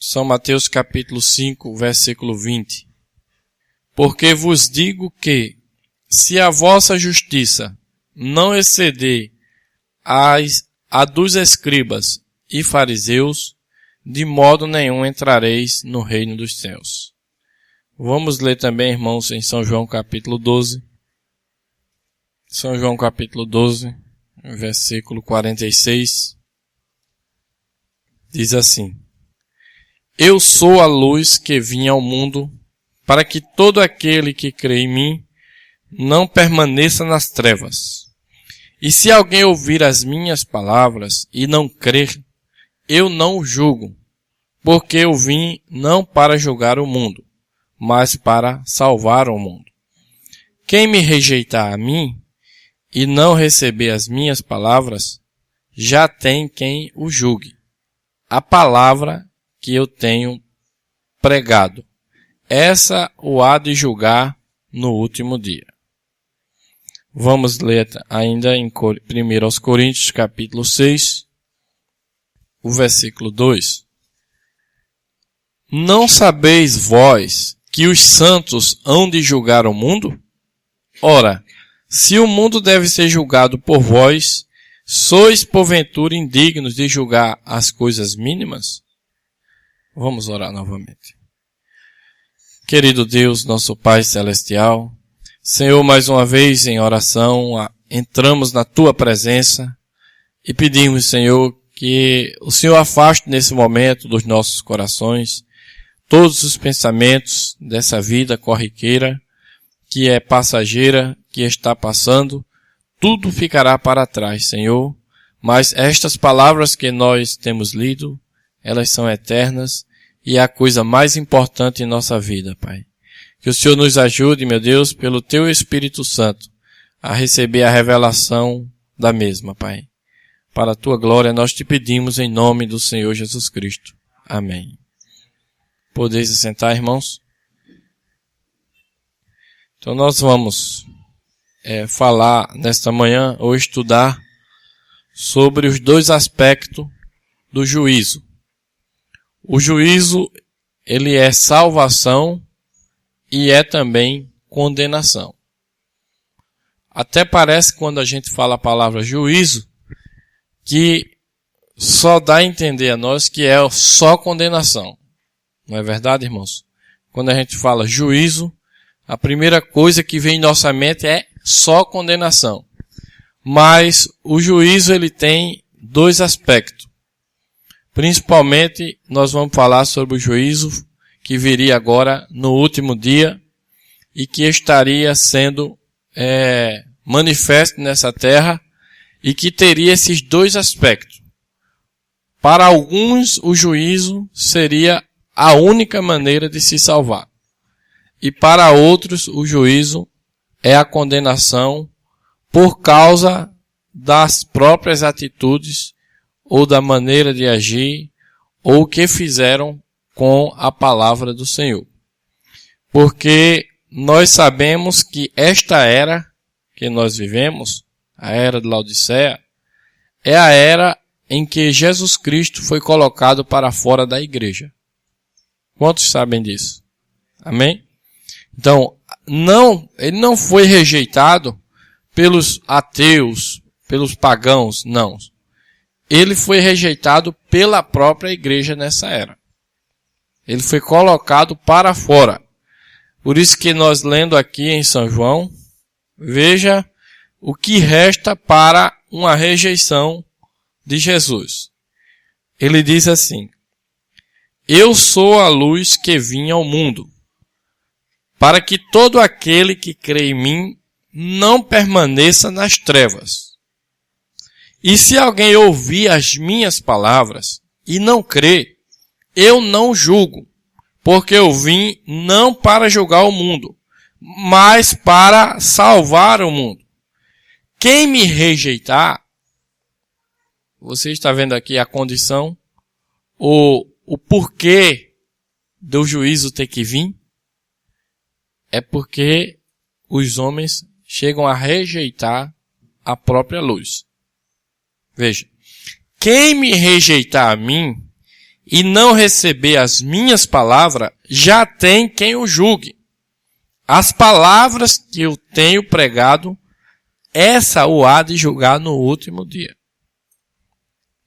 São Mateus capítulo 5, versículo 20. Porque vos digo que, se a vossa justiça não exceder a dos escribas e fariseus, de modo nenhum entrareis no reino dos céus. Vamos ler também, irmãos, em São João capítulo 12. São João capítulo 12, versículo 46. Diz assim: Eu sou a luz que vim ao mundo, para que todo aquele que crê em mim não permaneça nas trevas. E se alguém ouvir as minhas palavras e não crer, eu não o julgo, porque eu vim não para julgar o mundo, mas para salvar o mundo. Quem me rejeitar a mim e não receber as minhas palavras, já tem quem o julgue. A palavra que eu tenho pregado, essa o há de julgar no último dia. Vamos ler ainda em 1 Coríntios capítulo 6, o versículo 2. Não sabeis vós que os santos hão de julgar o mundo? Ora, se o mundo deve ser julgado por vós, sois porventura indignos de julgar as coisas mínimas? Vamos orar novamente. Querido Deus, nosso Pai Celestial, Senhor, mais uma vez em oração, entramos na Tua presença e pedimos, Senhor, que o Senhor afaste nesse momento dos nossos corações todos os pensamentos dessa vida corriqueira, que é passageira, que está passando, tudo ficará para trás, Senhor, mas estas palavras que nós temos lido, elas são eternas e é a coisa mais importante em nossa vida, Pai. Que o Senhor nos ajude, meu Deus, pelo Teu Espírito Santo, a receber a revelação da mesma, Pai. Para a Tua glória nós te pedimos em nome do Senhor Jesus Cristo. Amém. Podeis assentar, irmãos? Então nós vamos falar nesta manhã ou estudar sobre os dois aspectos do juízo. O juízo, ele é salvação e é também condenação. Até parece, quando a gente fala a palavra juízo, que só dá a entender a nós que é só condenação. Não é verdade, irmãos? Quando a gente fala juízo, a primeira coisa que vem em nossa mente é só condenação. Mas o juízo, ele tem dois aspectos. Principalmente, nós vamos falar sobre o juízo que viria agora no último dia e que estaria sendo manifesto nessa terra e que teria esses dois aspectos. Para alguns, o juízo seria a única maneira de se salvar. E para outros, o juízo é a condenação por causa das próprias atitudes ou da maneira de agir ou o que fizeram com a palavra do Senhor. Porque nós sabemos que esta era que nós vivemos, a era de Laodiceia, é a era em que Jesus Cristo foi colocado para fora da igreja. Quantos sabem disso? Amém? Então, ele não foi rejeitado pelos ateus, pelos pagãos, não. Ele foi rejeitado pela própria igreja nessa era. Ele foi colocado para fora. Por isso que nós, lendo aqui em São João, veja o que resta para uma rejeição de Jesus. Ele diz assim: Eu sou a luz que vim ao mundo, para que todo aquele que crê em mim não permaneça nas trevas. E se alguém ouvir as minhas palavras e não crê, eu não julgo, porque eu vim não para julgar o mundo, mas para salvar o mundo. Quem me rejeitar, você está vendo aqui a condição, o porquê do juízo ter que vir, é porque os homens chegam a rejeitar a própria luz. Veja, quem me rejeitar a mim e não receber as minhas palavras, já tem quem o julgue. As palavras que eu tenho pregado, essa o há de julgar no último dia.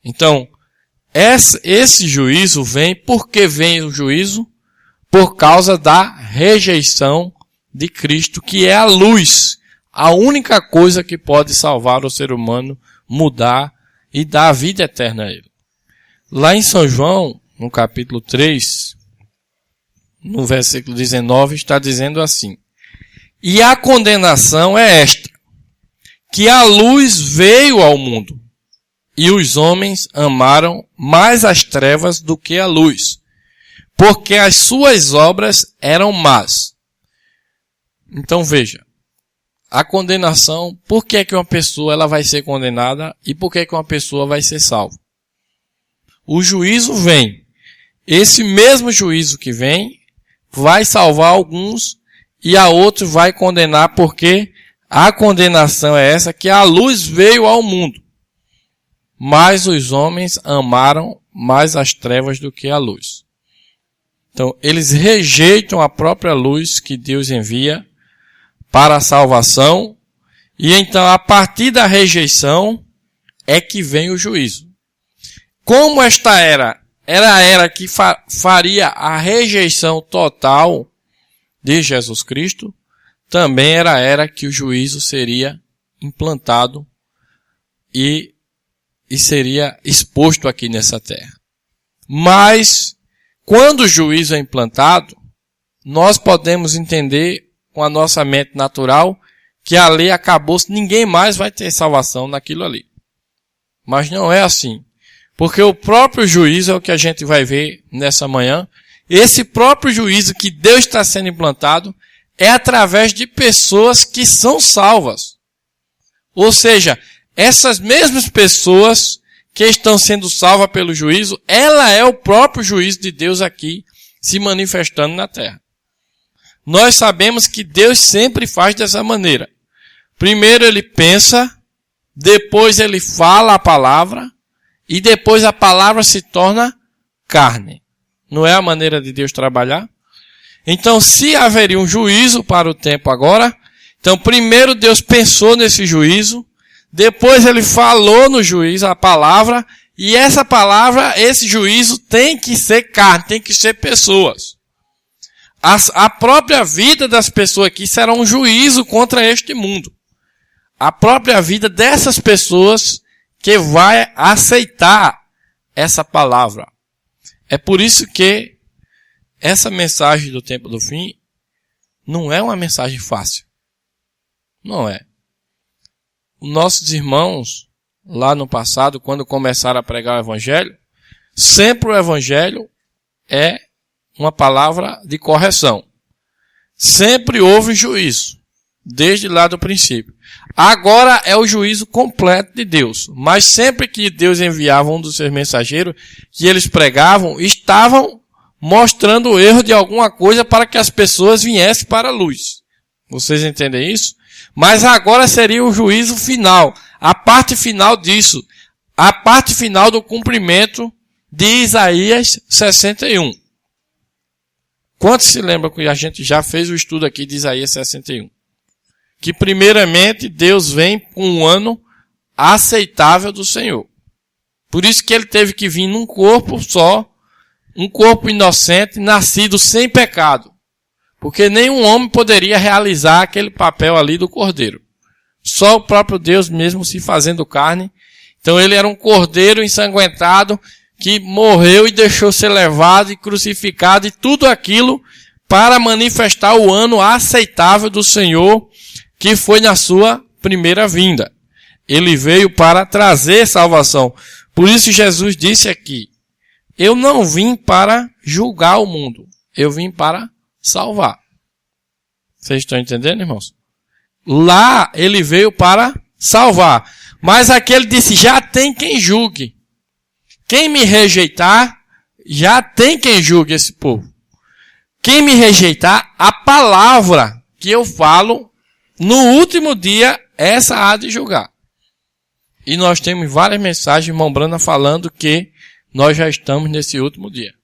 Então, esse juízo vem, por que vem o juízo? Por causa da rejeição de Cristo, que é a luz, a única coisa que pode salvar o ser humano, mudar e dar a vida eterna a ele. Lá em São João, no capítulo 3, no versículo 19, está dizendo assim: e a condenação é esta, que a luz veio ao mundo, e os homens amaram mais as trevas do que a luz, porque as suas obras eram más. Então veja, a condenação, por que que uma pessoa ela vai ser condenada e por que que uma pessoa vai ser salva? O juízo vem. Esse mesmo juízo que vem vai salvar alguns e a outros vai condenar, porque a condenação é essa, que a luz veio ao mundo, mas os homens amaram mais as trevas do que a luz. Então, eles rejeitam a própria luz que Deus envia para a salvação, e então, a partir da rejeição, é que vem o juízo. Como esta era a era que faria a rejeição total de Jesus Cristo, também era a era que o juízo seria implantado e seria exposto aqui nessa terra. Mas, quando o juízo é implantado, nós podemos entender com a nossa mente natural que a lei acabou, ninguém mais vai ter salvação naquilo ali. Mas não é assim. Porque o próprio juízo é o que a gente vai ver nessa manhã. Esse próprio juízo que Deus está sendo implantado é através de pessoas que são salvas. Ou seja, essas mesmas pessoas que estão sendo salvas pelo juízo, ela é o próprio juízo de Deus aqui se manifestando na terra. Nós sabemos que Deus sempre faz dessa maneira. Primeiro ele pensa, depois ele fala a palavra, e depois a palavra se torna carne. Não é a maneira de Deus trabalhar? Então, se haveria um juízo para o tempo agora, então primeiro Deus pensou nesse juízo, depois ele falou no juízo a palavra, e essa palavra, esse juízo tem que ser carne, tem que ser pessoas. A própria vida das pessoas aqui será um juízo contra este mundo. A própria vida dessas pessoas que vai aceitar essa palavra. É por isso que essa mensagem do tempo do fim não é uma mensagem fácil. Não é. Nossos irmãos, lá no passado, quando começaram a pregar o Evangelho, sempre o Evangelho é uma palavra de correção. Sempre houve juízo, desde lá do princípio. Agora é o juízo completo de Deus. Mas sempre que Deus enviava um dos seus mensageiros, que eles pregavam, estavam mostrando o erro de alguma coisa para que as pessoas viessem para a luz. Vocês entendem isso? Mas agora seria o juízo final. A parte final disso. A parte final do cumprimento de Isaías 61. Quantos se lembram que a gente já fez o estudo aqui de Isaías 61? Que primeiramente Deus vem com um ano aceitável do Senhor. Por isso que ele teve que vir num corpo só, um corpo inocente, nascido sem pecado. Porque nenhum homem poderia realizar aquele papel ali do cordeiro. Só o próprio Deus mesmo se fazendo carne. Então ele era um cordeiro ensanguentado que morreu e deixou ser levado e crucificado e tudo aquilo para manifestar o ano aceitável do Senhor, que foi na sua primeira vinda. Ele veio para trazer salvação. Por isso Jesus disse aqui, eu não vim para julgar o mundo, eu vim para salvar. Vocês estão entendendo, irmãos? Lá ele veio para salvar. Mas aqui ele disse, já tem quem julgue. Quem me rejeitar, já tem quem julgue esse povo. Quem me rejeitar, a palavra que eu falo, no último dia, essa há de julgar. E nós temos várias mensagens, irmão Brana, falando que nós já estamos nesse último dia.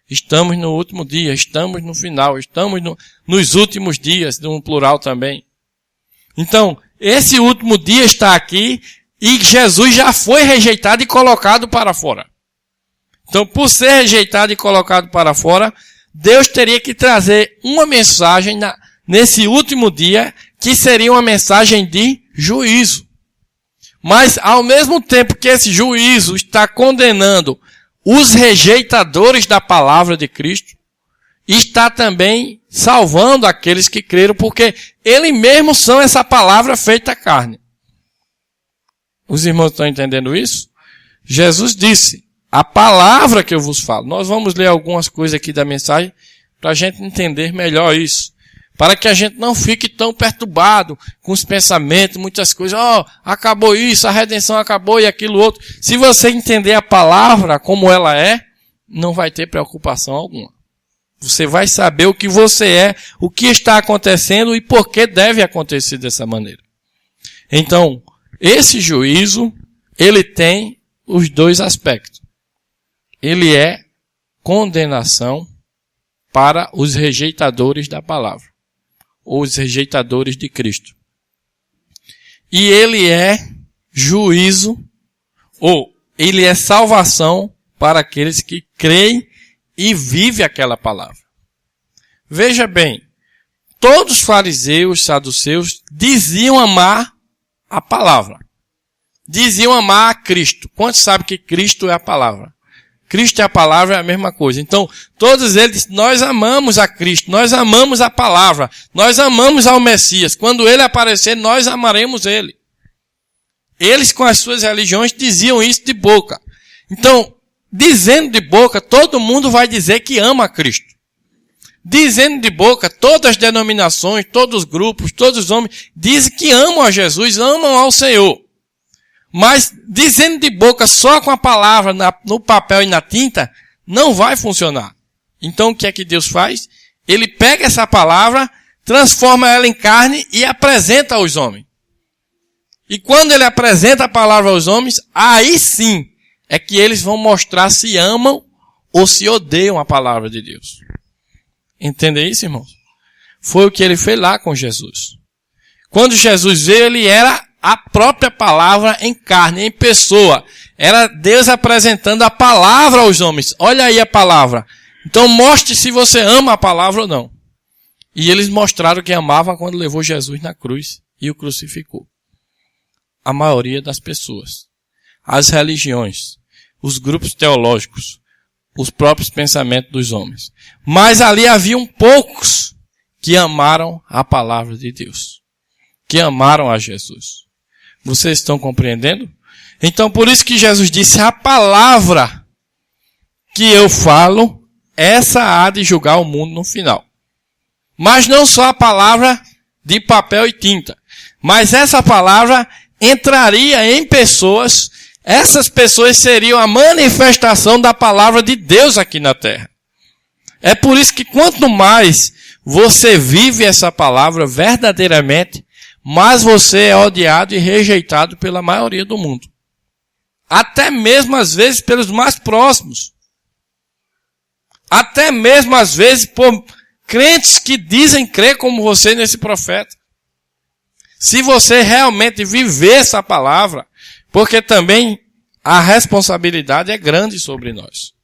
Estamos no último dia, estamos no final, estamos nos últimos dias, no plural também. Então, esse último dia está aqui e Jesus já foi rejeitado e colocado para fora. Então, por ser rejeitado e colocado para fora, Deus teria que trazer uma mensagem nesse último dia, que seria uma mensagem de juízo. Mas, ao mesmo tempo que esse juízo está condenando os rejeitadores da palavra de Cristo, está também salvando aqueles que creram, porque Ele mesmo são essa palavra feita carne. Os irmãos estão entendendo isso? Jesus disse, a palavra que eu vos falo. Nós vamos ler algumas coisas aqui da mensagem para a gente entender melhor isso. Para que a gente não fique tão perturbado com os pensamentos, muitas coisas. Acabou isso, a redenção acabou e aquilo outro. Se você entender a palavra como ela é, não vai ter preocupação alguma. Você vai saber o que você é, o que está acontecendo e por que deve acontecer dessa maneira. Então, esse juízo, ele tem os dois aspectos. Ele é condenação para os rejeitadores da palavra, ou os rejeitadores de Cristo. E ele é juízo, ou ele é salvação para aqueles que creem e vivem aquela palavra. Veja bem, todos os fariseus, saduceus, diziam amar a palavra. Diziam amar a Cristo. Quantos sabem que Cristo é a palavra? Cristo e a palavra é a mesma coisa. Então, todos eles, nós amamos a Cristo, nós amamos a palavra, nós amamos ao Messias. Quando ele aparecer, nós amaremos ele. Eles, com as suas religiões, diziam isso de boca. Então, dizendo de boca, todo mundo vai dizer que ama a Cristo. Dizendo de boca, todas as denominações, todos os grupos, todos os homens, dizem que amam a Jesus, amam ao Senhor. Mas, dizendo de boca só com a palavra no papel e na tinta, não vai funcionar. Então, o que é que Deus faz? Ele pega essa palavra, transforma ela em carne e apresenta aos homens. E quando ele apresenta a palavra aos homens, aí sim é que eles vão mostrar se amam ou se odeiam a palavra de Deus. Entende isso, irmãos? Foi o que ele fez lá com Jesus. Quando Jesus veio, ele era a própria palavra em carne, em pessoa. Era Deus apresentando a palavra aos homens. Olha aí a palavra. Então mostre se você ama a palavra ou não. E eles mostraram que amavam quando levou Jesus na cruz e o crucificou. A maioria das pessoas. As religiões. Os grupos teológicos. Os próprios pensamentos dos homens. Mas ali haviam poucos que amaram a palavra de Deus. Que amaram a Jesus. Vocês estão compreendendo? Então, por isso que Jesus disse, a palavra que eu falo, essa há de julgar o mundo no final. Mas não só a palavra de papel e tinta. Mas essa palavra entraria em pessoas, essas pessoas seriam a manifestação da palavra de Deus aqui na terra. É por isso que quanto mais você vive essa palavra verdadeiramente, mas você é odiado e rejeitado pela maioria do mundo. Até mesmo, às vezes, pelos mais próximos. Até mesmo, às vezes, por crentes que dizem crer como você nesse profeta. Se você realmente viver essa palavra, porque também a responsabilidade é grande sobre nós.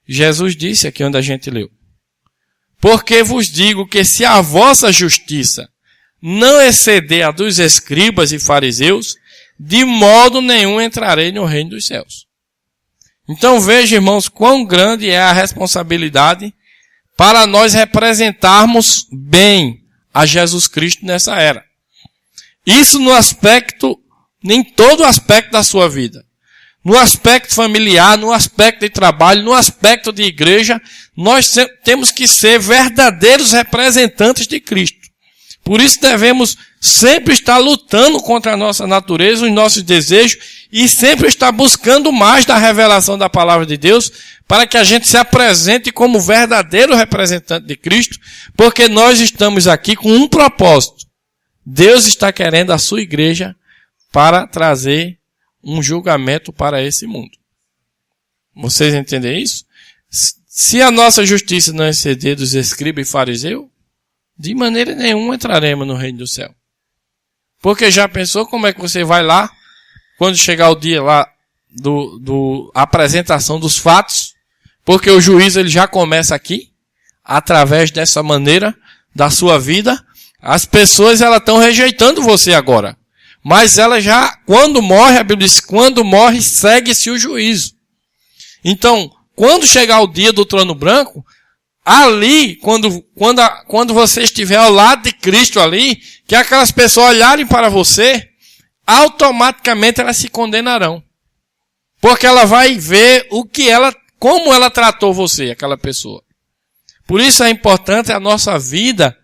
Jesus disse aqui onde a gente leu. Porque vos digo que se a vossa justiça não exceder a dos escribas e fariseus, de modo nenhum entrarei no reino dos céus. Então veja, irmãos, quão grande é a responsabilidade para nós representarmos bem a Jesus Cristo nessa era. Isso no aspecto, em todo aspecto da sua vida. No aspecto familiar, no aspecto de trabalho, no aspecto de igreja, nós temos que ser verdadeiros representantes de Cristo. Por isso devemos sempre estar lutando contra a nossa natureza, os nossos desejos, e sempre estar buscando mais da revelação da palavra de Deus, para que a gente se apresente como verdadeiro representante de Cristo, porque nós estamos aqui com um propósito. Deus está querendo a sua igreja para trazer um julgamento para esse mundo. Vocês entendem isso? Se a nossa justiça não exceder dos escribas e fariseus, de maneira nenhuma entraremos no reino do céu. Porque já pensou como é que você vai lá, quando chegar o dia lá do apresentação dos fatos, porque o juízo ele já começa aqui, através dessa maneira da sua vida. As pessoas elas estão rejeitando você agora, mas ela já, quando morre, a Bíblia diz, quando morre, segue-se o juízo. Então, quando chegar o dia do trono branco, ali, quando você estiver ao lado de Cristo ali, que aquelas pessoas olharem para você, automaticamente elas se condenarão. Porque ela vai ver como ela tratou você, aquela pessoa. Por isso é importante a nossa vida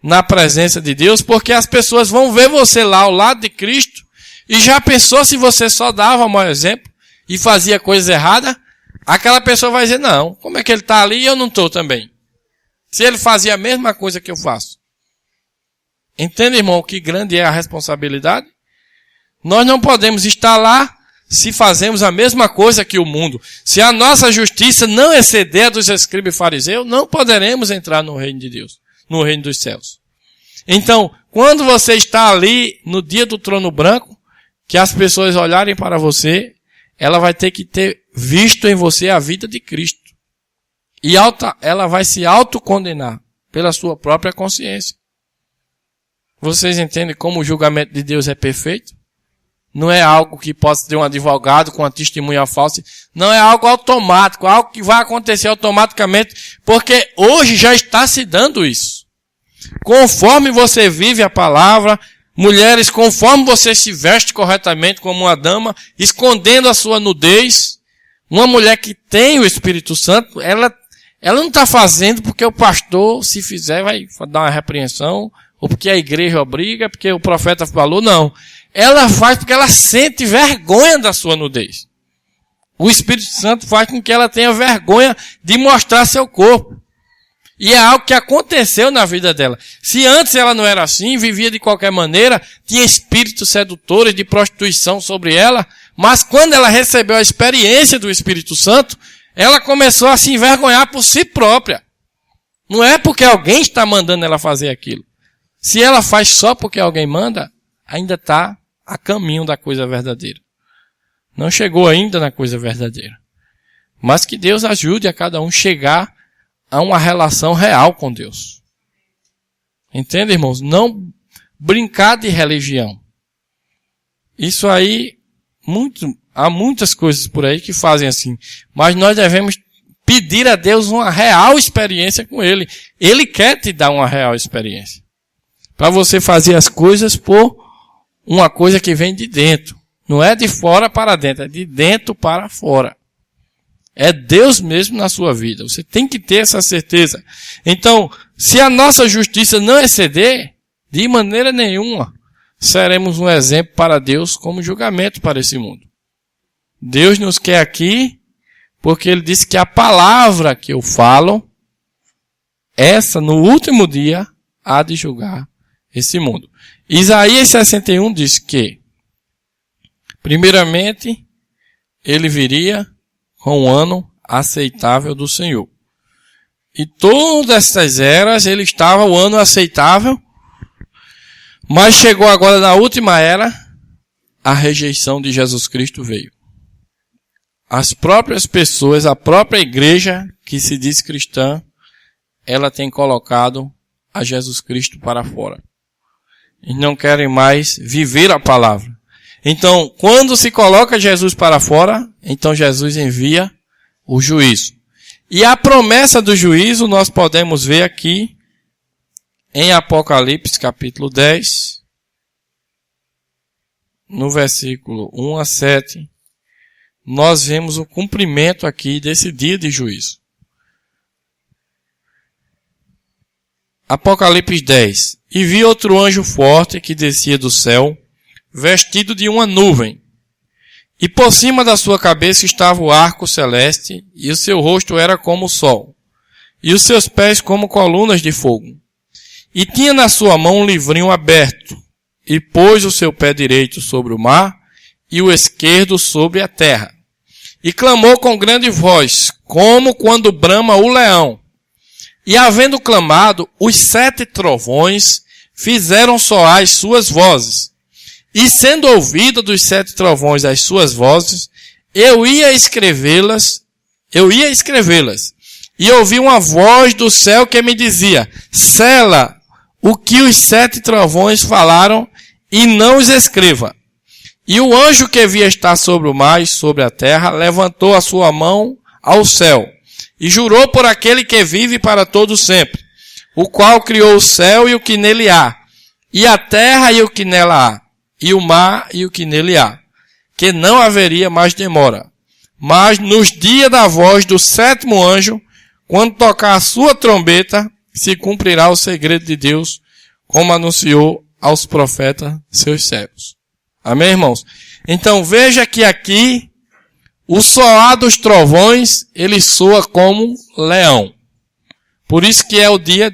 na presença de Deus, porque as pessoas vão ver você lá ao lado de Cristo, e já pensou se você só dava um mau exemplo e fazia coisas erradas, aquela pessoa vai dizer, não, como é que ele está ali e eu não estou também? Se ele fazia a mesma coisa que eu faço. Entende, irmão, que grande é a responsabilidade? Nós não podemos estar lá se fazemos a mesma coisa que o mundo. Se a nossa justiça não exceder a dos escribas e fariseus, não poderemos entrar no reino de Deus, no reino dos céus. Então, quando você está ali no dia do trono branco, que as pessoas olharem para você, ela vai ter que ter visto em você a vida de Cristo. E ela vai se autocondenar pela sua própria consciência. Vocês entendem como o julgamento de Deus é perfeito? Não é algo que possa ter um advogado com uma testemunha falsa. Não é algo automático, algo que vai acontecer automaticamente, porque hoje já está se dando isso. Conforme você vive a palavra, mulheres, conforme você se veste corretamente como uma dama, escondendo a sua nudez, uma mulher que tem o Espírito Santo, ela não está fazendo porque o pastor, se fizer, vai dar uma repreensão, ou porque a igreja obriga, porque o profeta falou, não. Ela faz porque ela sente vergonha da sua nudez. O Espírito Santo faz com que ela tenha vergonha de mostrar seu corpo. E é algo que aconteceu na vida dela. Se antes ela não era assim, vivia de qualquer maneira, tinha espíritos sedutores de prostituição sobre ela, mas quando ela recebeu a experiência do Espírito Santo, ela começou a se envergonhar por si própria. Não é porque alguém está mandando ela fazer aquilo. Se ela faz só porque alguém manda, ainda está a caminho da coisa verdadeira. Não chegou ainda na coisa verdadeira. Mas que Deus ajude a cada um chegar a uma relação real com Deus. Entende, irmãos? Não brincar de religião. Isso aí, há muitas coisas por aí que fazem assim. Mas nós devemos pedir a Deus uma real experiência com Ele. Ele quer te dar uma real experiência. Para você fazer as coisas por uma coisa que vem de dentro. Não é de fora para dentro, é de dentro para fora. É Deus mesmo na sua vida. Você tem que ter essa certeza. Então, se a nossa justiça não exceder, de maneira nenhuma, seremos um exemplo para Deus como julgamento para esse mundo. Deus nos quer aqui, porque Ele disse que a palavra que eu falo, essa no último dia, há de julgar esse mundo. Isaías 61 diz que, primeiramente, ele viria com um ano aceitável do Senhor. E todas essas eras ele estava o ano aceitável, mas chegou agora na última era, a rejeição de Jesus Cristo veio. As próprias pessoas, a própria igreja que se diz cristã, ela tem colocado a Jesus Cristo para fora. E não querem mais viver a palavra. Então, quando se coloca Jesus para fora, então Jesus envia o juízo. E a promessa do juízo nós podemos ver aqui em Apocalipse capítulo 10, no versículo 1 a 7, nós vemos o cumprimento aqui desse dia de juízo. Apocalipse 10. E vi outro anjo forte que descia do céu, vestido de uma nuvem. E por cima da sua cabeça estava o arco celeste, e o seu rosto era como o sol, e os seus pés como colunas de fogo. E tinha na sua mão um livrinho aberto, e pôs o seu pé direito sobre o mar, e o esquerdo sobre a terra. e clamou com grande voz, como quando brama o leão. E havendo clamado, os 7 trovões fizeram soar as suas vozes. E sendo ouvida dos 7 trovões as suas vozes, eu ia escrevê-las, e ouvi uma voz do céu que me dizia, sela o que os 7 trovões falaram e não os escreva. E o anjo que via estar sobre o mar e sobre a terra levantou a sua mão ao céu e jurou por aquele que vive para todo sempre, o qual criou o céu e o que nele há, e a terra e o que nela há, e o mar e o que nele há, que não haveria mais demora. Mas nos dias da voz do 7º anjo, quando tocar a sua trombeta, se cumprirá o segredo de Deus, como anunciou aos profetas seus servos. Amém, irmãos? Então veja que aqui, o soar dos trovões, ele soa como leão. Por isso que é o dia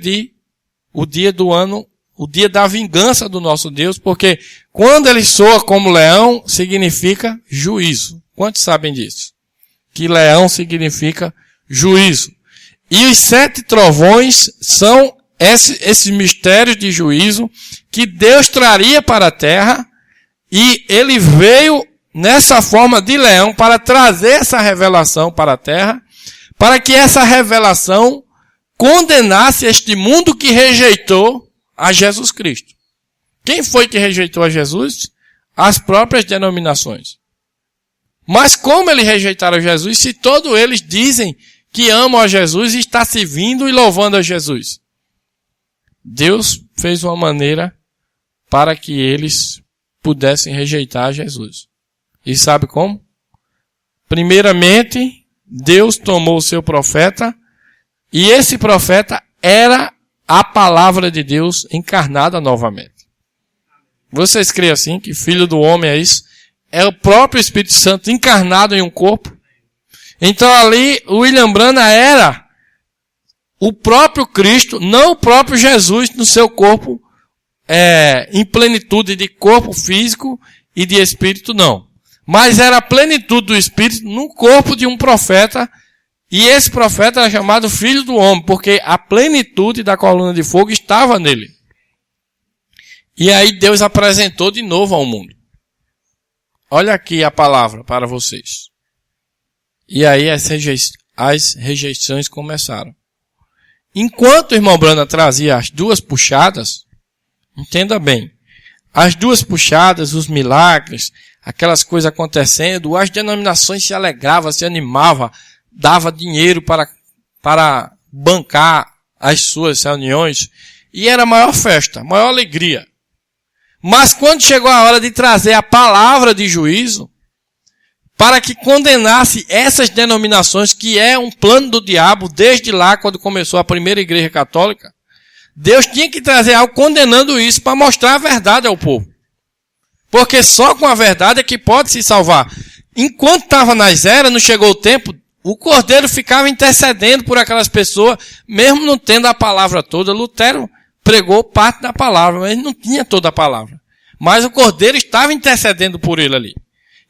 do ano, o dia da vingança do nosso Deus, porque quando ele soa como leão, significa juízo. Quantos sabem disso? Que leão significa juízo. E os 7 trovões são esses mistérios de juízo que Deus traria para a terra, e ele veio nessa forma de leão para trazer essa revelação para a terra, para que essa revelação condenasse este mundo que rejeitou a Jesus Cristo. Quem foi que rejeitou a Jesus? As próprias denominações. Mas como eles rejeitaram Jesus, se todos eles dizem que amam a Jesus e estão servindo e louvando a Jesus? Deus fez uma maneira para que eles pudessem rejeitar Jesus. E sabe como? Primeiramente, Deus tomou o seu profeta, e esse profeta era a palavra de Deus encarnada novamente. Vocês creem assim, que Filho do Homem é isso? É o próprio Espírito Santo encarnado em um corpo? Então ali, o William Branham era o próprio Cristo, não o próprio Jesus no seu corpo, em plenitude de corpo físico e de espírito, não. Mas era a plenitude do espírito no corpo de um profeta, e esse profeta era chamado Filho do Homem, porque a plenitude da coluna de fogo estava nele. E aí Deus apresentou de novo ao mundo. Olha aqui a palavra para vocês. E aí as rejeições começaram. Enquanto o irmão Branham trazia as 2 puxadas, entenda bem, as 2 puxadas, os milagres, aquelas coisas acontecendo, as denominações se alegravam, se animavam, dava dinheiro para bancar as suas reuniões, e era a maior festa, a maior alegria. Mas quando chegou a hora de trazer a palavra de juízo, para que condenasse essas denominações, que é um plano do diabo, desde lá, quando começou a primeira igreja católica, Deus tinha que trazer algo condenando isso, para mostrar a verdade ao povo. Porque só com a verdade é que pode se salvar. Enquanto estava nas eras, não chegou o tempo, o Cordeiro ficava intercedendo por aquelas pessoas, mesmo não tendo a palavra toda. Lutero pregou parte da palavra, mas ele não tinha toda a palavra. Mas o Cordeiro estava intercedendo por ele ali.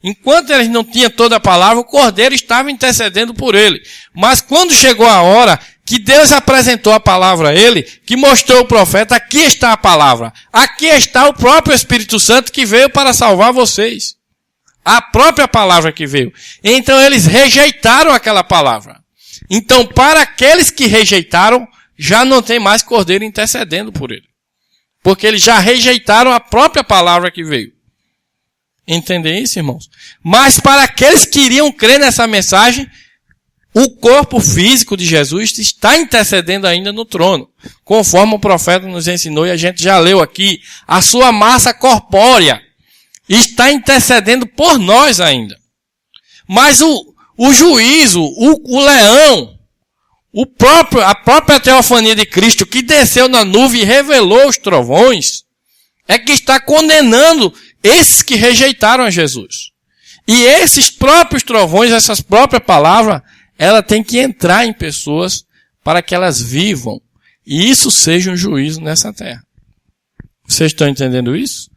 Enquanto ele não tinha toda a palavra, o Cordeiro estava intercedendo por ele. Mas quando chegou a hora que Deus apresentou a palavra a ele, que mostrou o profeta, aqui está a palavra. Aqui está o próprio Espírito Santo que veio para salvar vocês. A própria palavra que veio. Então eles rejeitaram aquela palavra. Então para aqueles que rejeitaram, já não tem mais Cordeiro intercedendo por ele. Porque eles já rejeitaram a própria palavra que veio. Entendem isso, irmãos? Mas para aqueles que iriam crer nessa mensagem, o corpo físico de Jesus está intercedendo ainda no trono. Conforme o profeta nos ensinou, e a gente já leu aqui, a sua massa corpórea está intercedendo por nós ainda. Mas o juízo, o leão, a própria teofania de Cristo, que desceu na nuvem e revelou os trovões, é que está condenando esses que rejeitaram a Jesus. E esses próprios trovões, essas próprias palavras, ela tem que entrar em pessoas para que elas vivam. E isso seja um juízo nessa terra. Vocês estão entendendo isso?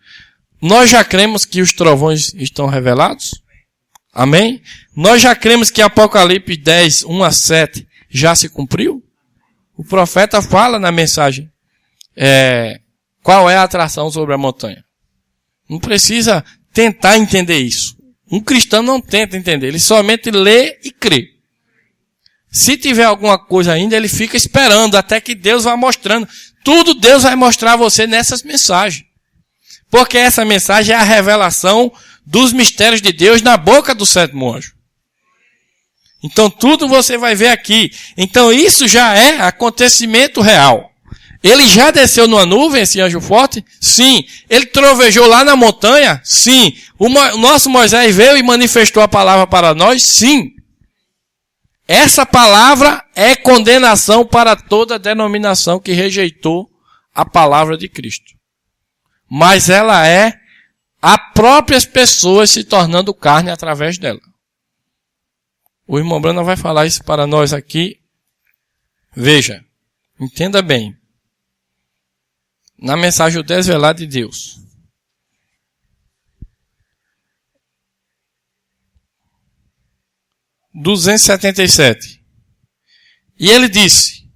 Nós já cremos que os trovões estão revelados? Amém? Nós já cremos que Apocalipse 10, 1 a 7 já se cumpriu? O profeta fala na mensagem qual é a atração sobre a montanha. Não precisa tentar entender isso. Um cristão não tenta entender, ele somente lê e crê. Se tiver alguma coisa ainda, ele fica esperando até que Deus vá mostrando. Tudo Deus vai mostrar a você nessas mensagens. Porque essa mensagem é a revelação dos mistérios de Deus na boca do sétimo anjo. Então tudo você vai ver aqui. Então isso já é acontecimento real. Ele já desceu numa nuvem, esse anjo forte? Sim. Ele trovejou lá na montanha? Sim. O nosso Moisés veio e manifestou a palavra para nós? Sim. Essa palavra é condenação para toda denominação que rejeitou a palavra de Cristo. Mas ela é as próprias pessoas se tornando carne através dela. O irmão Brana vai falar isso para nós aqui. Veja, entenda bem. Na mensagem o desvelado de Deus. (277) E ele disse,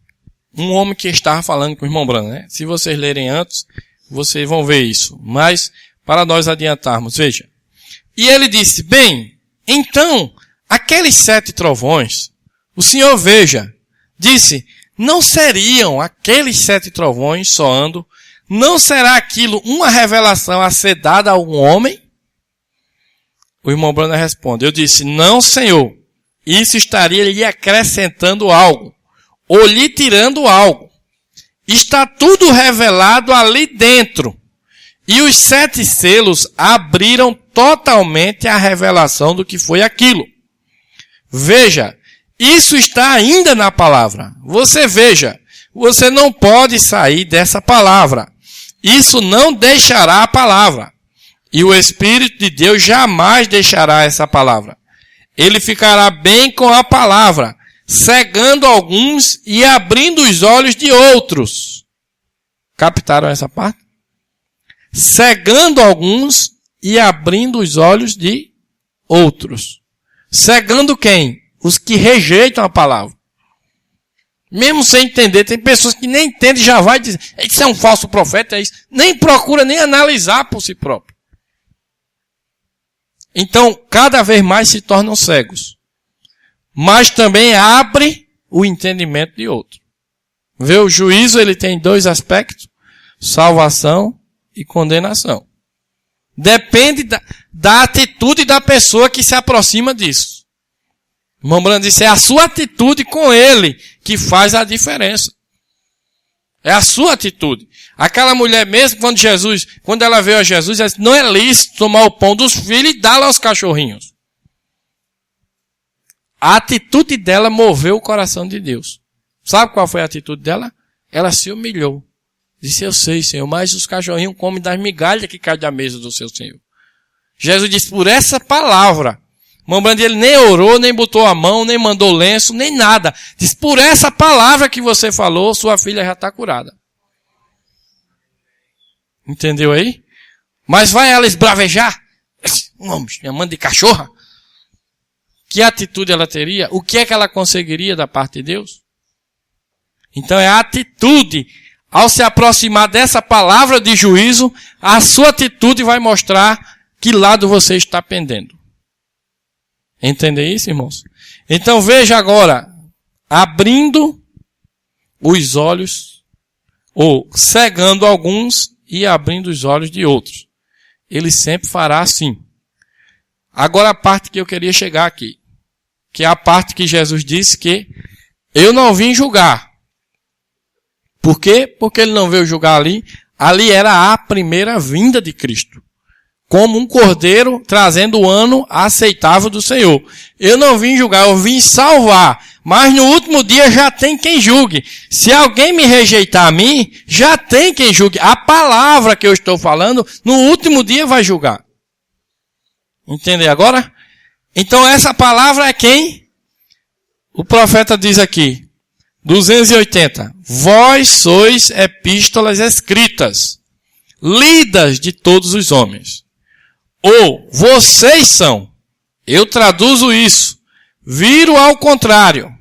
um homem que estava falando com o irmão Brana, né? Se vocês lerem antes, vocês vão ver isso. Mas, para nós adiantarmos, veja. E ele disse, bem, então, aqueles 7 trovões, o Senhor veja, disse, não seriam aqueles 7 trovões soando, não será aquilo uma revelação a ser dada a um homem? O irmão Brana responde, eu disse, não, Senhor, isso estaria lhe acrescentando algo, ou lhe tirando algo. Está tudo revelado ali dentro. E os 7 selos abriram totalmente a revelação do que foi aquilo. Veja, isso está ainda na palavra. Você veja, você não pode sair dessa palavra. Isso não deixará a palavra. E o Espírito de Deus jamais deixará essa palavra. Ele ficará bem com a palavra, cegando alguns e abrindo os olhos de outros. Captaram essa parte? Cegando alguns e abrindo os olhos de outros. Cegando quem? Os que rejeitam a palavra. Mesmo sem entender, tem pessoas que nem entendem e já vai dizer, isso é um falso profeta, é isso. Nem procura nem analisar por si próprio. Então, cada vez mais se tornam cegos. Mas também abre o entendimento de outro. Vê, o juízo, ele tem 2 aspectos. Salvação e condenação. Depende da atitude da pessoa que se aproxima disso. O irmão Brando disse, é a sua atitude com ele que faz a diferença. É a sua atitude. Aquela mulher mesmo, quando ela veio a Jesus, ela disse, não é lícito tomar o pão dos filhos e dar aos cachorrinhos. A atitude dela moveu o coração de Deus. Sabe qual foi a atitude dela? Ela se humilhou. Disse, eu sei, Senhor, mas os cachorrinhos comem das migalhas que caem da mesa do seu Senhor. Jesus disse, por essa palavra, irmão Brando, ele nem orou, nem botou a mão, nem mandou lenço, nem nada. Diz, por essa palavra que você falou, sua filha já está curada. Entendeu aí? Mas vai ela esbravejar? Minha mãe de cachorra? Que atitude ela teria? O que é que ela conseguiria da parte de Deus? Então é a atitude. Ao se aproximar dessa palavra de juízo, a sua atitude vai mostrar que lado você está pendendo. Entende isso, irmãos? Então veja agora, abrindo os olhos, ou cegando alguns e abrindo os olhos de outros. Ele sempre fará assim. Agora a parte que eu queria chegar aqui, que é a parte que Jesus disse que eu não vim julgar. Por quê? Porque ele não veio julgar ali. Ali era a primeira vinda de Cristo. Como um cordeiro trazendo o ano aceitável do Senhor. Eu não vim julgar, eu vim salvar. Mas no último dia já tem quem julgue. Se alguém me rejeitar a mim, já tem quem julgue. A palavra que eu estou falando, no último dia vai julgar. Entendeu agora? Então essa palavra é quem? O profeta diz aqui, 280. Vós sois epístolas escritas, lidas de todos os homens. Ou vocês são Eu traduzo isso. Viro ao contrário.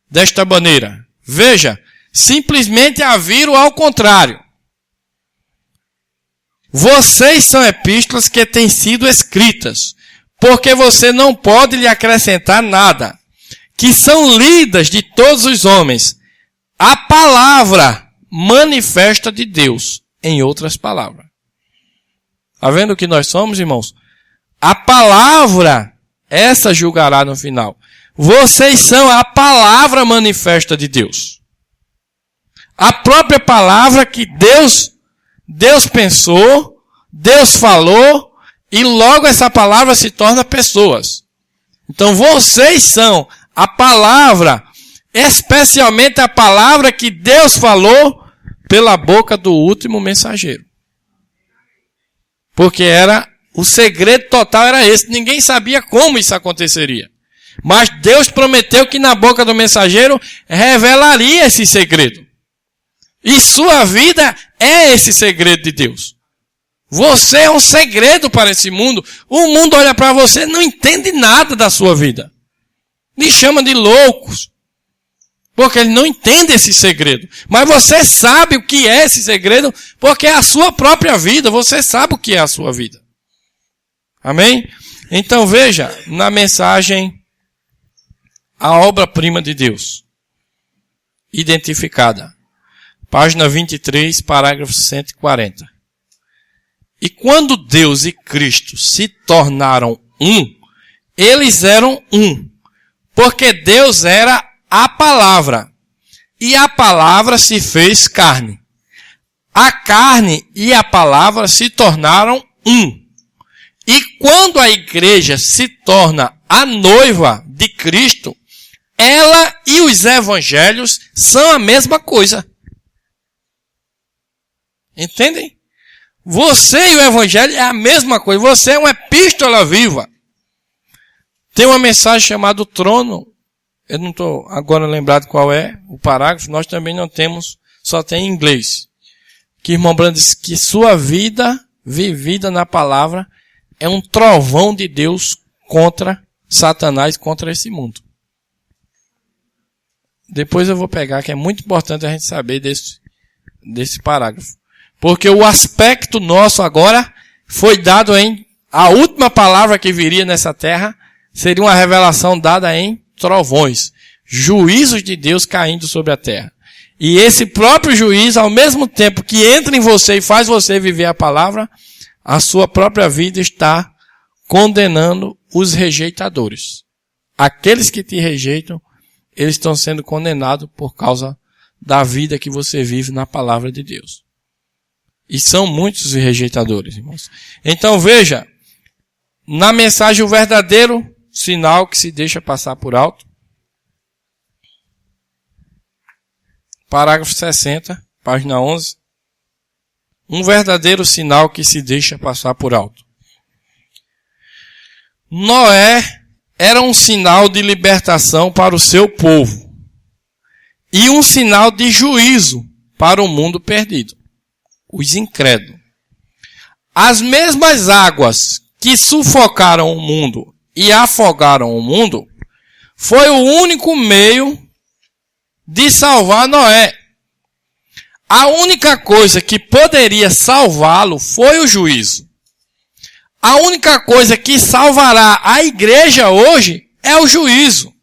Desta maneira. Veja, simplesmente a viro ao contrário. Vocês são epístolas que têm sido escritas, porque você não pode lhe acrescentar nada, que são lidas de todos os homens, a palavra manifesta de Deus, em outras palavras. Está vendo o que nós somos, irmãos? A palavra, essa julgará no final. Vocês são a palavra manifesta de Deus. A própria palavra que Deus pensou, Deus falou, e logo essa palavra se torna pessoas. Então vocês são a palavra, especialmente a palavra que Deus falou pela boca do último mensageiro. Porque o segredo total era esse. Ninguém sabia como isso aconteceria. Mas Deus prometeu que na boca do mensageiro revelaria esse segredo. E sua vida é esse segredo de Deus. Você é um segredo para esse mundo. O mundo olha para você e não entende nada da sua vida. Lhe chama de loucos. Porque ele não entende esse segredo. Mas você sabe o que é esse segredo, porque é a sua própria vida. Você sabe o que é a sua vida. Amém? Então veja, na mensagem, a obra-prima de Deus. Identificada. Página 23, parágrafo 140. E quando Deus e Cristo se tornaram um, eles eram um. Porque Deus era a palavra. E a palavra se fez carne. A carne e a palavra se tornaram um. E quando a igreja se torna a noiva de Cristo, ela e os evangelhos são a mesma coisa. Entendem? Você e o evangelho é a mesma coisa. Você é uma epístola viva. Tem uma mensagem chamada o trono. Eu não estou agora lembrado qual é o parágrafo. Nós também não temos, só tem em inglês. Que irmão Branco diz que sua vida vivida na palavra é um trovão de Deus contra Satanás, contra esse mundo. Depois eu vou pegar, que é muito importante a gente saber desse parágrafo. Porque o aspecto nosso agora foi dado a última palavra que viria nessa terra seria uma revelação dada em trovões. Juízos de Deus caindo sobre a terra. E esse próprio juízo, ao mesmo tempo que entra em você e faz você viver a palavra, a sua própria vida está condenando os rejeitadores. Aqueles que te rejeitam, eles estão sendo condenados por causa da vida que você vive na palavra de Deus. E são muitos rejeitadores, irmãos. Então veja, na mensagem o verdadeiro sinal que se deixa passar por alto. Parágrafo 60, página 11. Um verdadeiro sinal que se deixa passar por alto. Noé era um sinal de libertação para o seu povo. E um sinal de juízo para o mundo perdido. Os incrédulos. As mesmas águas que sufocaram o mundo e afogaram o mundo, foi o único meio de salvar Noé. A única coisa que poderia salvá-lo foi o juízo. A única coisa que salvará a igreja hoje é o juízo.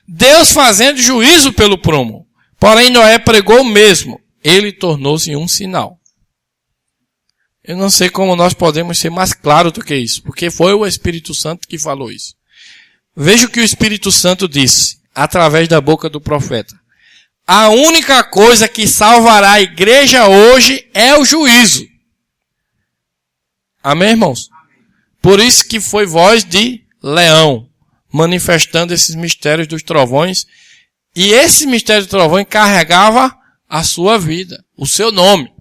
Deus fazendo juízo pelo prumo. Porém, Noé pregou o mesmo. Ele tornou-se um sinal. Eu não sei como nós podemos ser mais claros do que isso, porque foi o Espírito Santo que falou isso. Veja o que o Espírito Santo disse, através da boca do profeta. A única coisa que salvará a igreja hoje é o juízo. Amém, irmãos? Por isso que foi voz de leão, manifestando esses mistérios dos trovões. E esse mistério do trovão carregava a sua vida, o seu nome.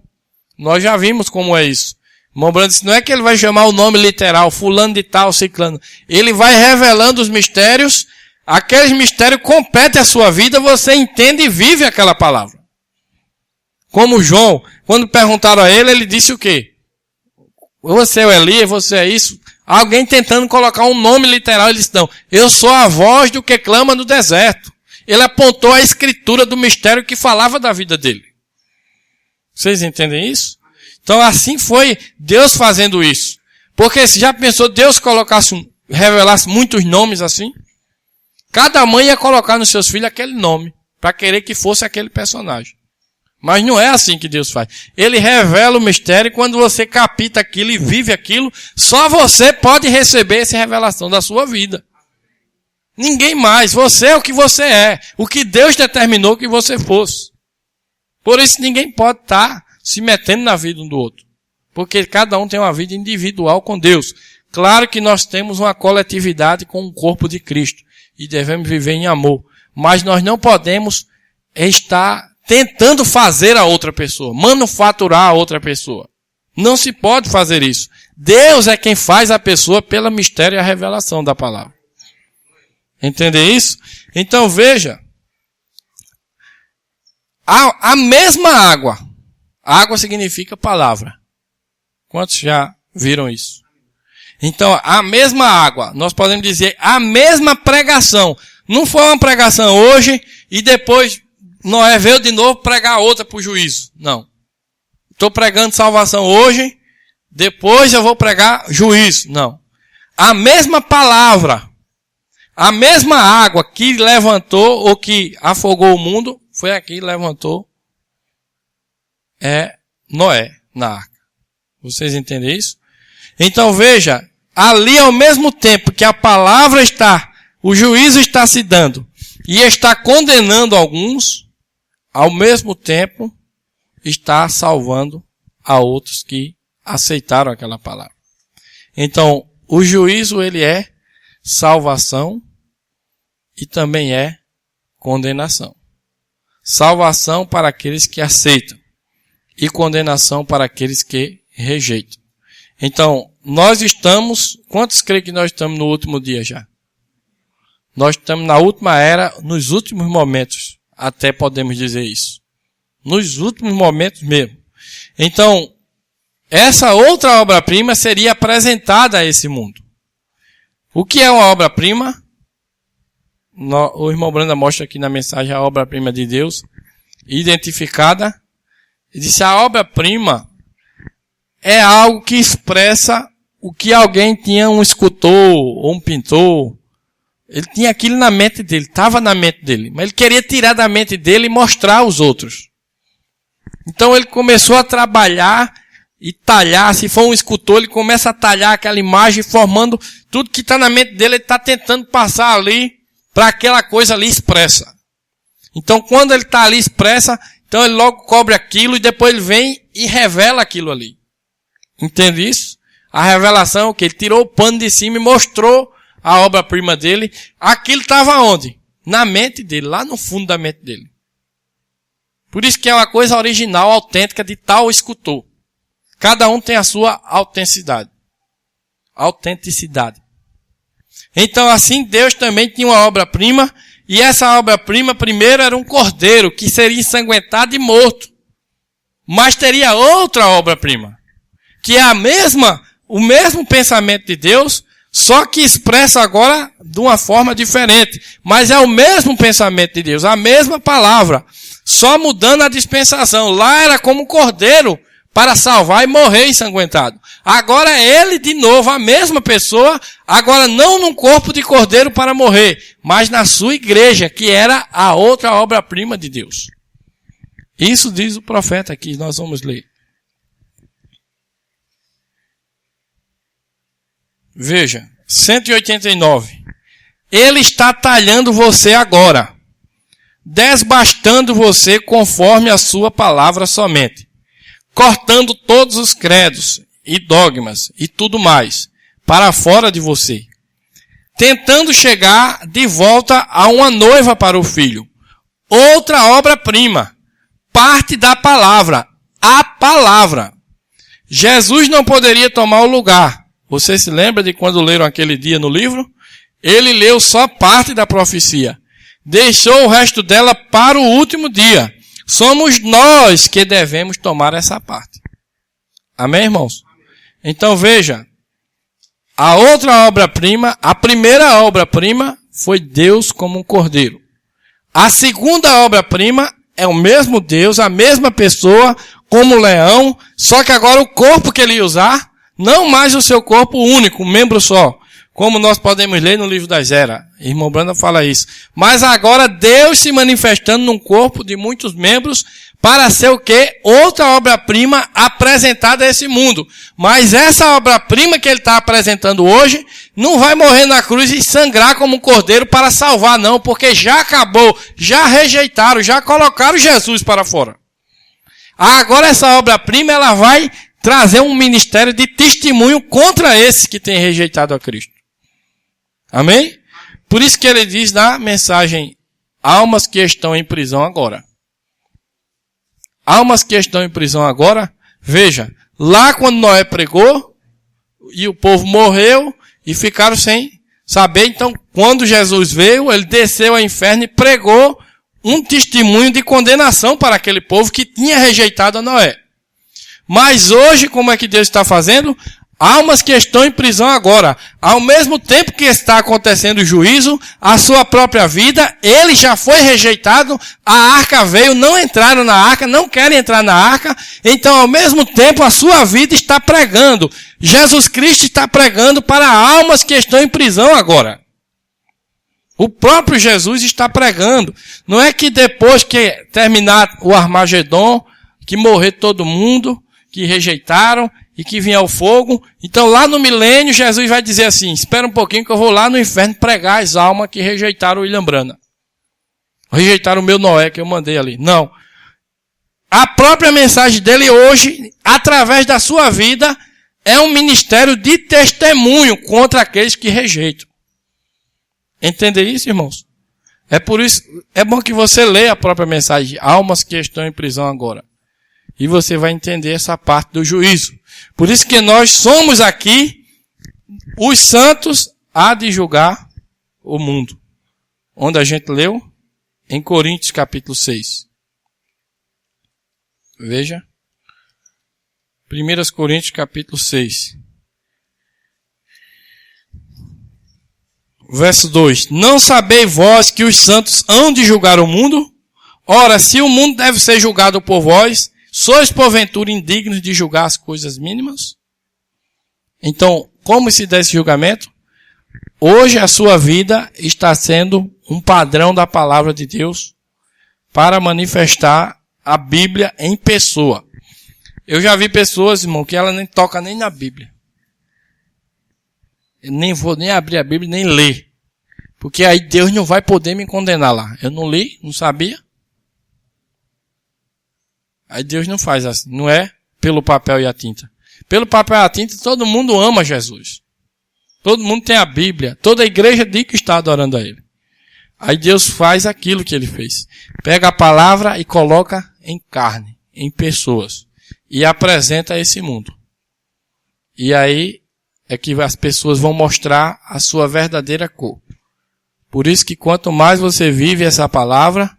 Nós já vimos como é isso. O irmão Branco disse, não é que ele vai chamar o nome literal, fulano de tal, ciclano. Ele vai revelando os mistérios, aqueles mistérios competem a sua vida, você entende e vive aquela palavra. Como João, quando perguntaram a ele, ele disse o quê? Você é o Elias, você é isso? Alguém tentando colocar um nome literal, ele disse, não, eu sou a voz do que clama no deserto. Ele apontou a escritura do mistério que falava da vida dele. Vocês entendem isso? Então assim foi Deus fazendo isso. Porque se já pensou, Deus revelasse muitos nomes assim? Cada mãe ia colocar nos seus filhos aquele nome, para querer que fosse aquele personagem. Mas não é assim que Deus faz. Ele revela o mistério e quando você capta aquilo e vive aquilo, só você pode receber essa revelação da sua vida. Ninguém mais. Você é o que você é. O que Deus determinou que você fosse. Por isso ninguém pode estar se metendo na vida um do outro. Porque cada um tem uma vida individual com Deus. Claro que nós temos uma coletividade com o corpo de Cristo. E devemos viver em amor. Mas nós não podemos estar tentando fazer a outra pessoa, manufaturar a outra pessoa. Não se pode fazer isso. Deus é quem faz a pessoa pelo mistério e a revelação da palavra. Entender isso? Então veja, a mesma água, água significa palavra. Quantos já viram isso? Então, a mesma água, nós podemos dizer a mesma pregação. Não foi uma pregação hoje e depois Noé veio de novo pregar outra para o juízo. Não. Estou pregando salvação hoje, depois eu vou pregar juízo. Não. A mesma palavra, a mesma água que levantou ou que afogou o mundo, foi aqui que levantou Noé na arca. Vocês entendem isso? Então veja, ali ao mesmo tempo que a palavra o juízo está se dando e está condenando alguns, ao mesmo tempo, está salvando a outros que aceitaram aquela palavra. Então, o juízo, ele é salvação e também é condenação. Salvação para aqueles que aceitam e condenação para aqueles que rejeitam. Então, quantos creem que nós estamos no último dia já? Nós estamos na última era, nos últimos momentos. Até podemos dizer isso. Nos últimos momentos mesmo. Então, essa outra obra-prima seria apresentada a esse mundo. O que é uma obra-prima? O irmão Branda mostra aqui na mensagem a obra-prima de Deus, identificada. Ele disse, a obra-prima é algo que expressa o que alguém tinha, um escultor ou um pintor. Ele tinha aquilo na mente dele, estava na mente dele. Mas ele queria tirar da mente dele e mostrar aos outros. Então ele começou a trabalhar e talhar. Se for um escultor, ele começa a talhar aquela imagem, formando tudo que está na mente dele. Ele está tentando passar ali para aquela coisa ali expressa. Então quando ele está ali expressa, então ele logo cobre aquilo e depois ele vem e revela aquilo ali. Entende isso? A revelação é o que? Ele tirou o pano de cima e mostrou a obra-prima dele. Aquilo estava onde? Na mente dele, lá no fundo da mente dele. Por isso que é uma coisa original, autêntica de tal escultor. Cada um tem a sua autenticidade. Então assim Deus também tinha uma obra-prima, e essa obra-prima primeiro era um cordeiro que seria ensanguentado e morto. Mas teria outra obra-prima, que é o mesmo pensamento de Deus, só que expressa agora de uma forma diferente. Mas é o mesmo pensamento de Deus, a mesma palavra, só mudando a dispensação. Lá era como cordeiro para salvar e morrer ensanguentado. Agora é ele de novo, a mesma pessoa, agora não num corpo de cordeiro para morrer, mas na sua igreja, que era a outra obra-prima de Deus. Isso diz o profeta aqui, nós vamos ler. Veja, 189. Ele está talhando você agora, desbastando você conforme a sua palavra somente, cortando todos os credos e dogmas e tudo mais para fora de você, tentando chegar de volta a uma noiva para o filho. Outra obra-prima, parte da palavra, a palavra. Jesus não poderia tomar o lugar. Você se lembra de quando leram aquele dia no livro? Ele leu só parte da profecia. Deixou o resto dela para o último dia. Somos nós que devemos tomar essa parte. Amém, irmãos? Então veja, A outra obra-prima, a primeira obra-prima foi Deus como um cordeiro. A segunda obra-prima é o mesmo Deus, a mesma pessoa, como leão, só que agora o corpo que ele ia usar, não mais o seu corpo único, um membro só. Como nós podemos ler no livro das Eras. Irmão Branda fala isso. Mas agora Deus se manifestando num corpo de muitos membros para ser o quê? Outra obra-prima apresentada a esse mundo. Mas essa obra-prima que ele está apresentando hoje não vai morrer na cruz e sangrar como um cordeiro para salvar, não. Porque já acabou, já rejeitaram, já colocaram Jesus para fora. Agora essa obra-prima ela vai trazer um ministério de testemunho contra esses que têm rejeitado a Cristo. Amém? Por isso que ele diz na mensagem, almas que estão em prisão agora. Almas que estão em prisão agora, veja, lá quando Noé pregou, e o povo morreu, e ficaram sem saber, então, quando Jesus veio, ele desceu ao inferno e pregou um testemunho de condenação para aquele povo que tinha rejeitado a Noé. Mas hoje, como é que Deus está fazendo? Almas que estão em prisão agora. Ao mesmo tempo que está acontecendo o juízo, a sua própria vida, ele já foi rejeitado, a arca veio, não entraram na arca, não querem entrar na arca, então ao mesmo tempo a sua vida está pregando. Jesus Cristo está pregando para almas que estão em prisão agora. O próprio Jesus está pregando. Não é que depois que terminar o Armagedon, que morrer todo mundo, que rejeitaram, e que vinha o fogo. Então lá no milênio Jesus vai dizer assim, espera um pouquinho que eu vou lá no inferno pregar as almas que rejeitaram o William Branham. Rejeitaram o meu Noé que eu mandei ali. Não. A própria mensagem dele hoje, através da sua vida, é um ministério de testemunho contra aqueles que rejeitam. Entende isso, irmãos? É por isso, é bom que você leia a própria mensagem, almas que estão em prisão agora. E você vai entender essa parte do juízo. Por isso que nós somos aqui, os santos há de julgar o mundo. Onde a gente leu? Em Coríntios capítulo 6. Veja. 1 Coríntios capítulo 6. Verso 2. Não sabeis vós que os santos hão de julgar o mundo? Ora, se o mundo deve ser julgado por vós, sois porventura indignos de julgar as coisas mínimas? Então, como se dá esse julgamento? Hoje a sua vida está sendo um padrão da palavra de Deus para manifestar a Bíblia em pessoa. Eu já vi pessoas, irmão, que ela nem toca nem na Bíblia. Eu nem vou nem abrir a Bíblia nem ler. Porque aí Deus não vai poder me condenar lá. Eu não li, não sabia. Aí Deus não faz assim, não é pelo papel e a tinta. Pelo papel e a tinta, todo mundo ama Jesus. Todo mundo tem a Bíblia. Toda a igreja diz que está adorando a Ele. Aí Deus faz aquilo que Ele fez. Pega a palavra e coloca em carne, em pessoas. E apresenta a esse mundo. E aí é que as pessoas vão mostrar a sua verdadeira cor. Por isso que quanto mais você vive essa palavra,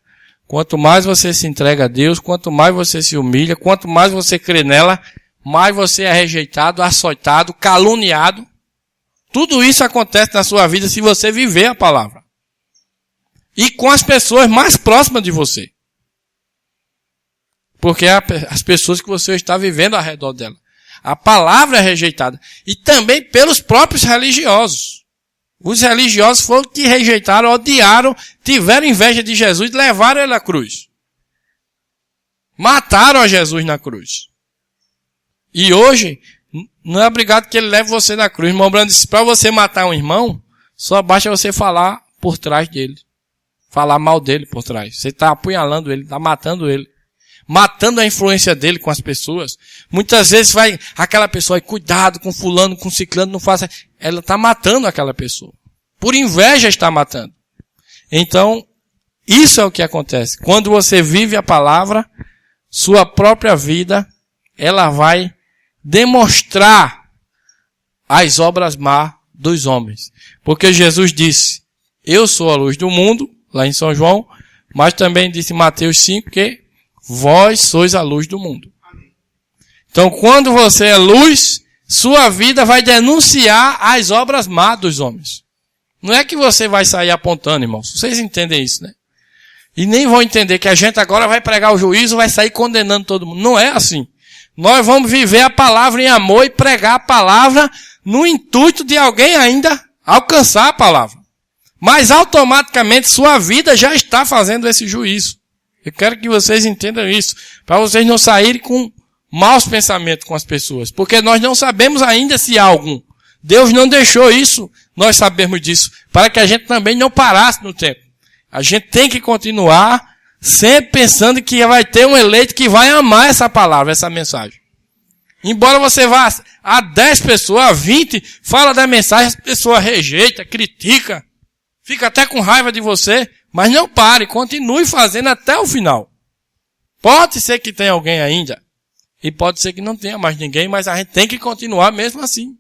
quanto mais você se entrega a Deus, quanto mais você se humilha, quanto mais você crê nela, mais você é rejeitado, açoitado, caluniado. Tudo isso acontece na sua vida se você viver a palavra. E com as pessoas mais próximas de você. Porque é as pessoas que você está vivendo ao redor dela. A palavra é rejeitada. E também pelos próprios religiosos. Os religiosos foram que rejeitaram, odiaram, tiveram inveja de Jesus e levaram ele à cruz. Mataram a Jesus na cruz. E hoje, não é obrigado que ele leve você na cruz. Irmão Brando disse, para você matar um irmão, só basta você falar por trás dele. Falar mal dele por trás. Você está apunhalando ele, está matando ele. Matando a influência dele com as pessoas. Muitas vezes vai aquela pessoa, cuidado com fulano, com ciclano, não faça. Ela está matando aquela pessoa. Por inveja está matando. Então, isso é o que acontece. Quando você vive a palavra, sua própria vida, ela vai demonstrar as obras más dos homens. Porque Jesus disse, eu sou a luz do mundo, lá em São João, mas também disse em Mateus 5 que vós sois a luz do mundo. Então, quando você é luz, sua vida vai denunciar as obras más dos homens. Não é que você vai sair apontando, irmãos. Vocês entendem isso, né? E nem vão entender que a gente agora vai pregar o juízo, vai sair condenando todo mundo. Não é assim. Nós vamos viver a palavra em amor e pregar a palavra no intuito de alguém ainda alcançar a palavra. Mas automaticamente sua vida já está fazendo esse juízo. Eu quero que vocês entendam isso, para vocês não saírem com maus pensamentos com as pessoas, porque nós não sabemos ainda se há algum. Deus não deixou isso, nós sabemos disso, para que a gente também não parasse no tempo. A gente tem que continuar sempre pensando que vai ter um eleito que vai amar essa palavra, essa mensagem. Embora você vá a 10 pessoas, a 20, fala da mensagem, as pessoas rejeitam, criticam, fica até com raiva de você, mas não pare, continue fazendo até o final. Pode ser que tenha alguém ainda, e pode ser que não tenha mais ninguém, mas a gente tem que continuar mesmo assim.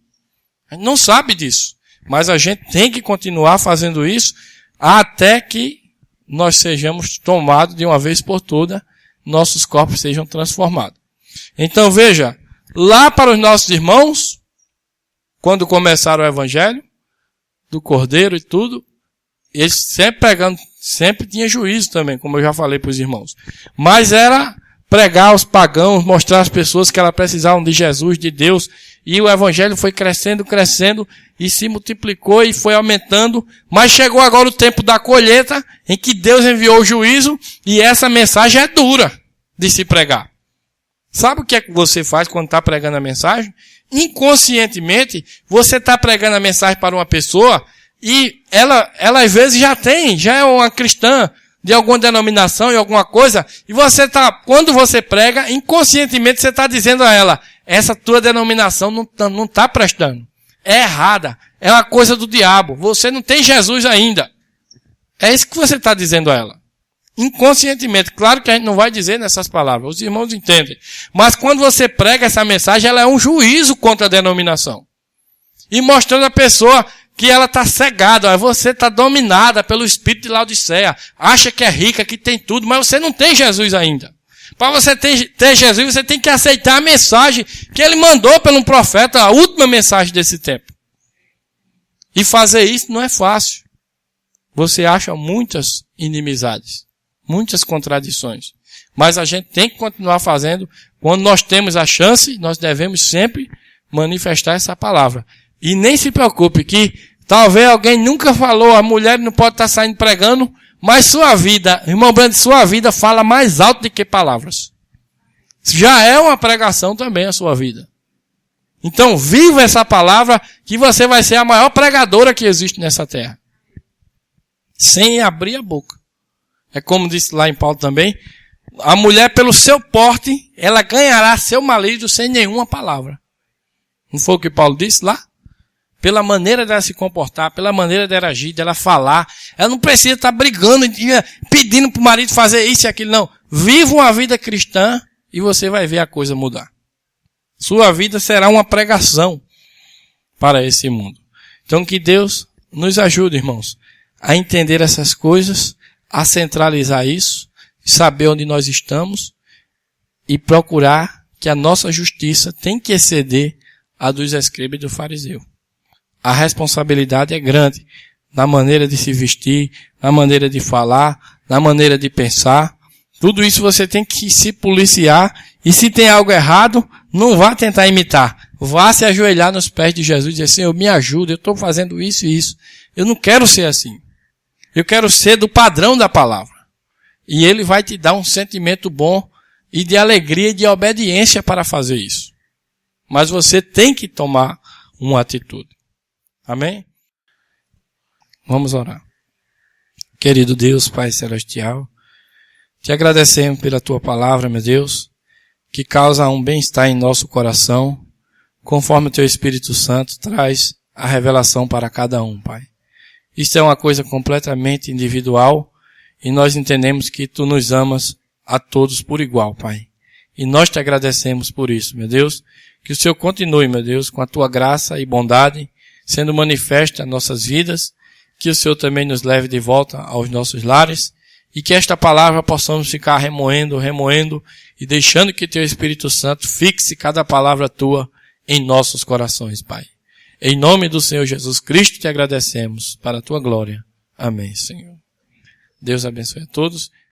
A gente não sabe disso, mas a gente tem que continuar fazendo isso até que nós sejamos tomados de uma vez por todas, nossos corpos sejam transformados. Então veja, lá para os nossos irmãos, quando começaram o evangelho, do Cordeiro e tudo, eles sempre pregando, sempre tinha juízo também, como eu já falei para os irmãos. Mas era pregar aos pagãos, mostrar às pessoas que elas precisavam de Jesus, de Deus, e o evangelho foi crescendo, crescendo, e se multiplicou e foi aumentando, mas chegou agora o tempo da colheita, em que Deus enviou o juízo, e essa mensagem é dura de se pregar. Sabe o que é que você faz quando está pregando a mensagem? Inconscientemente, você está pregando a mensagem para uma pessoa, e ela às vezes já é uma cristã, de alguma denominação e alguma coisa, e quando você prega, inconscientemente você está dizendo a ela, essa tua denominação não está prestando. É errada. É uma coisa do diabo. Você não tem Jesus ainda. É isso que você está dizendo a ela. Inconscientemente. Claro que a gente não vai dizer nessas palavras. Os irmãos entendem. Mas quando você prega essa mensagem, ela é um juízo contra a denominação. E mostrando a pessoa que ela está cegada. Você está dominada pelo espírito de Laodiceia. Acha que é rica, que tem tudo, mas você não tem Jesus ainda. Para você ter Jesus, você tem que aceitar a mensagem que ele mandou pelo profeta, a última mensagem desse tempo. E fazer isso não é fácil. Você acha muitas inimizades, muitas contradições. Mas a gente tem que continuar fazendo. Quando nós temos a chance, nós devemos sempre manifestar essa palavra. E nem se preocupe que talvez alguém nunca falou, a mulher não pode estar saindo pregando, mas sua vida, irmão Brando, sua vida fala mais alto do que palavras. Já é uma pregação também a sua vida. Então, viva essa palavra que você vai ser a maior pregadora que existe nessa terra. Sem abrir a boca. É como disse lá em Paulo também, a mulher pelo seu porte, ela ganhará seu marido sem nenhuma palavra. Não foi o que Paulo disse lá? Pela maneira dela se comportar, pela maneira dela agir, dela falar. Ela não precisa estar brigando, pedindo para o marido fazer isso e aquilo, não. Viva uma vida cristã e você vai ver a coisa mudar. Sua vida será uma pregação para esse mundo. Então que Deus nos ajude, irmãos, a entender essas coisas, a centralizar isso, saber onde nós estamos e procurar que a nossa justiça tem que exceder a dos escribas e do fariseu. A responsabilidade é grande na maneira de se vestir, na maneira de falar, na maneira de pensar. Tudo isso você tem que se policiar e se tem algo errado, não vá tentar imitar. Vá se ajoelhar nos pés de Jesus e dizer, Senhor, me ajuda, eu estou fazendo isso e isso. Eu não quero ser assim. Eu quero ser do padrão da palavra. E Ele vai te dar um sentimento bom e de alegria e de obediência para fazer isso. Mas você tem que tomar uma atitude. Amém? Vamos orar. Querido Deus, Pai Celestial, te agradecemos pela Tua palavra, meu Deus, que causa um bem-estar em nosso coração, conforme o Teu Espírito Santo traz a revelação para cada um, Pai. Isso é uma coisa completamente individual e nós entendemos que Tu nos amas a todos por igual, Pai. E nós te agradecemos por isso, meu Deus, que o Senhor continue, meu Deus, com a Tua graça e bondade, sendo manifesta em nossas vidas, que o Senhor também nos leve de volta aos nossos lares, e que esta palavra possamos ficar remoendo, e deixando que Teu Espírito Santo fixe cada palavra Tua em nossos corações, Pai. Em nome do Senhor Jesus Cristo te agradecemos para a tua glória. Amém, Senhor. Deus abençoe a todos.